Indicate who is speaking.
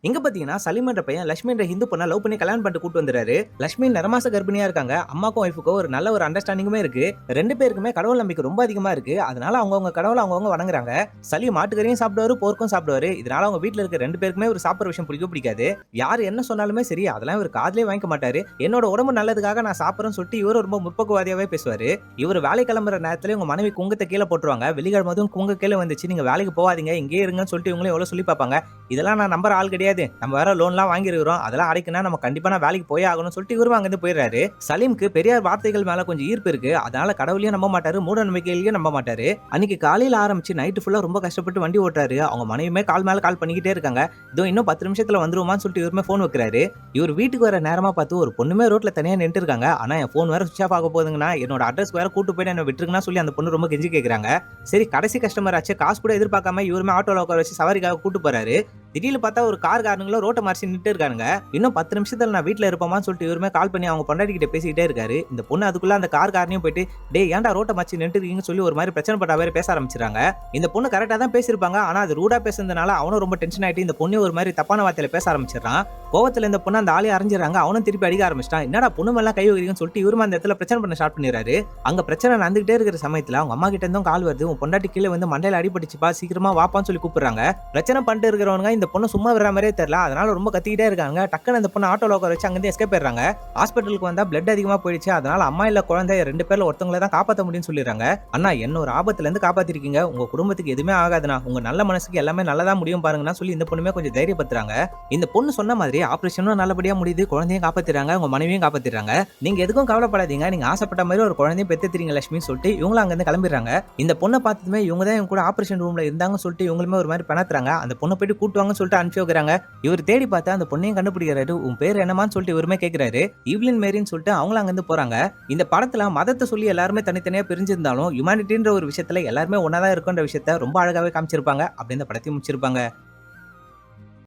Speaker 1: இங்க பாத்தீங்கன்னா சலீம்ன்ற பையன் லட்சுமின்ற ஹிந்து பொண்ண லவ் பண்ணி கல்யாணம் பண்ணிட்டு கூட்டு வந்துறாரு. லட்சுமி நிறமாச கர்ப்பிணியா இருக்காங்க. அம்மாக்கும் ஒய்ஃபுக்கும் ஒரு நல்ல ஒரு அண்டர்ஸ்டாண்டிங்குமே இருக்கு. ரெண்டு பேருக்குமே கடவுள் நம்பிக்கை ரொம்ப அதிகமா இருக்கு. அதனால அவங்கவங்க கடவுளை அவங்கவங்க வணங்குறாங்க. சலீம் மாட்டுக்கறியும் சாப்பிடுவாரு, போர்க்கும் சாப்பிடுவாரு. இதனால அவங்க வீட்ல இருக்க ரெண்டு பேருக்குமே ஒரு சாப்பிடுற விஷயம் பிடிக்காது. யாரு என்ன சொன்னாலுமே சரி அதெல்லாம் இவர் காதுலயே வாங்கிக்க மாட்டாரு. என்னோட உடம்பு நல்லதுக்காக நான் சாப்பிடுறேன்னு சொல்லிட்டு இவரு ரொம்ப முற்போக்குவாதியாவே பேசுவாரு. இவர் வேலை கிளம்புற நேரத்துல உங்க மனைவி குங்கத்தை கீழே போட்டுருவாங்க. வெள்ளிக்கிழமை அதுவும் குங்க கீழே வந்துச்சு, நீங்க வேலைக்கு போகாதீங்க இங்கே இருங்கன்னு சொல்லிட்டு இவங்களும் எவ்வளவு சொல்லி பார்ப்பாங்க. இதெல்லாம் நான் நம்புற ஆள் கிடையாது. நம்ம வேற லோன்லாம் வாங்கிருக்கிறோம், அதெல்லாம் அடைக்கணும், நம்ம கண்டிப்பா நான் வேலைக்கு போய் ஆகணும்னு சொல்லிட்டு இவரும் அங்கிருந்து போயிடுறாரு. சலீம்க்கு பெரியார் வார்த்தைகள் மேல கொஞ்சம் ஈர்ப்பு இருக்கு. அதனால கடவுளையும் நம்ப மாட்டாரு, மூட நம்பிக்கையிலையும் நம்ப மாட்டாரு. அன்னைக்கு காலையில ஆரம்பிச்சு நைட்டு ஃபுல்லா ரொம்ப கஷ்டப்பட்டு வண்டி ஓட்டுறாரு. அவங்க மனைவியுமே கால் மேல கால் பண்ணிக்கிட்டே இருக்காங்க. இதோ இன்னும் 10 நிமிஷத்துல வந்துருவான்னு சொல்லிட்டு இவருமே போன் வைக்கிறாரு. இவர் வீட்டுக்கு வர நேரமா பார்த்து ஒரு பொண்ணுமே ரோட்ல தனியா நின்று இருக்காங்க. ஆனா என் போன் வேற சுவிட்ச் ஆஃப் ஆக போகுதுங்கன்னா என்னோட அட்ரஸ் வேற கூட்டு போயிட்டு என்ன விட்டுருக்குன்னா சொல்லி அந்த பொண்ணு ரொம்ப கெஞ்சி கேக்குறாங்க. சரி கடைசி கஸ்டமர் ஆச்சு, காசு கூட எதிர்பார்க்காம இவருமே ஆட்டோல உட்கார வச்சு சவாரிக்காக கூட்டு போறாரு. திடீர்னு பார்த்தா ஒரு காரங்களும் ரோட்டை மறைச்சு நின்று இருக்காங்க. இன்னும் 10 நிமிஷத்துல நான் வீட்டுல இருப்போமான்னு சொல்லிட்டு இவருமே கால் பண்ணி அவங்க பொண்டாட்டி கிட்ட பேசிக்கிட்டே இருக்காரு. இந்த பொண்ணு அதுக்குள்ள அந்த காரனையும் போயிட்டு டே ஏன்டா ரோட்டை மறைச்சு நின்று இருக்கீங்கன்னு சொல்லி ஒரு மாதிரி பிரச்சனை பண்ற மாதிரி பேச ஆரம்பிச்சிருக்காங்க. இந்த பொண்ணு கரெக்டா தான் பேசிருப்பாங்க, ஆனா அது ரூடா பேசுறதுனால அவனும் ரொம்ப டென்ஷன் ஆயிட்டு இந்த பொண்ணு ஒரு மாதிரி தப்பான வார்த்தையில பேச ஆரம்பிச்சிடறான். கோவத்துல இந்த பொண்ணு அந்த ஆளே அறிஞ்சிடறாங்க. அவனும் திருப்பி அடிக்க ஆரம்பிச்சிட்டான். என்னடா பொண்ணு மேல கை வைக்கிறீங்கன்னு சொல்லிட்டு இவரும் அந்த இடத்துல பிரச்சனை பண்ண ஸ்டார்ட் பண்ணிடுறாரு. அங்க பிரச்சனை நடந்துகிட்டே இருக்கிற சமயத்துல அவங்க அம்மா கிட்ட இருந்தும் கால் வருது. உன் பொண்டாட்டி கீழே வந்து மண்டையில அடிபட்டுச்சுப்பா, சீக்கிரமா வாப்பான்னு சொல்லி கூப்பிடுறாங்க. பிரச்சனை பண்ணிட்டு இருக்கிறவங்க இந்த பொண்ணு சும்மா வர மாதிரியே தெரியல, அதனால ரொம்ப கத்திக்கிட்டே இருக்காங்க. டக்குன்னு அந்த பொண்ணு ஆட்டோல உட்கார வச்சு அங்கிருந்து எஸ்கேப் ஆயிடுறாங்க. ஹாஸ்பிட்டலுக்கு வந்தா பிளட் அதிகமா போயிடுச்சு, அதனால அம்மா இல்ல குழந்தை ரெண்டு பேர்ல ஒருத்தவங்களை தான் காப்பாற்ற முடியும்னு சொல்லிடுறாங்க. அண்ணா என்ன ஒரு ஆபத்துல இருந்து காப்பாத்திருக்கீங்க, உங்க குடும்பத்துக்கு எதுவுமே ஆகாதுண்ணா, உங்க நல்ல மனசுக்கு எல்லாமே நல்லதா முடியும் பாருங்கன்னா சொல்லி இந்த பொண்ணுமே கொஞ்சம் தைரியப்படுத்துறாங்க. இந்த பொண்ணு சொன்ன மாதிரி ஆபரேஷனும் நல்லபடியா முடியுது, குழந்தையும் காப்பாத்திடுறாங்க, உங்க மனைவியும் காப்பாத்திடுறாங்க. நீங்க எதுக்கும் கவலைப்படாதீங்க, நீங்க ஆசைப்பட்ட மாதிரி ஒரு குழந்தையும் பெத்துறீங்க லட்சுமின்னு சொல்லிட்டு இவங்களும் அங்க இருந்து கிளம்பிடுறாங்க. இந்த பொண்ணை பார்த்ததுமே இவங்க தான் இவங்க கூட ஆபரேஷன் ரூம்ல இருந்தாங்கன்னு சொல்லிட்டு இவங்களுமே ஒரு மாதிரி பணத்துறாங்க. அந்த பொண்ணை போயிட்டு கூட்டுவாங்கன்னு சொல்லிட்டு அனுப்பிச்சு வைக்கிறாங்க. இவர் தேடி பார்த்தா அந்த பொண்ணையும் கண்டுபிடிக்கிறாரு. உன் பேர் என்னமான்னு சொல்லிட்டு இவருமே கேட்கிறாரு. ஈவ்லின் மேரின்னு சொல்லிட்டு அவங்களும் அங்க இருந்து போறாங்க. இந்த படத்துல மதத்தை சொல்லி எல்லாருமே தனித்தனியா பிரிஞ்சிருந்தாலும் ஹியூமனிட்டின்ற ஒரு விஷயத்துல எல்லாருமே ஒன்னாதான் இருக்குன்ற விஷயத்த ரொம்ப அழகாவே காமிச்சிருப்பாங்க. அப்படி இந்த படத்தையும் முடிச்சிருப்பாங்க.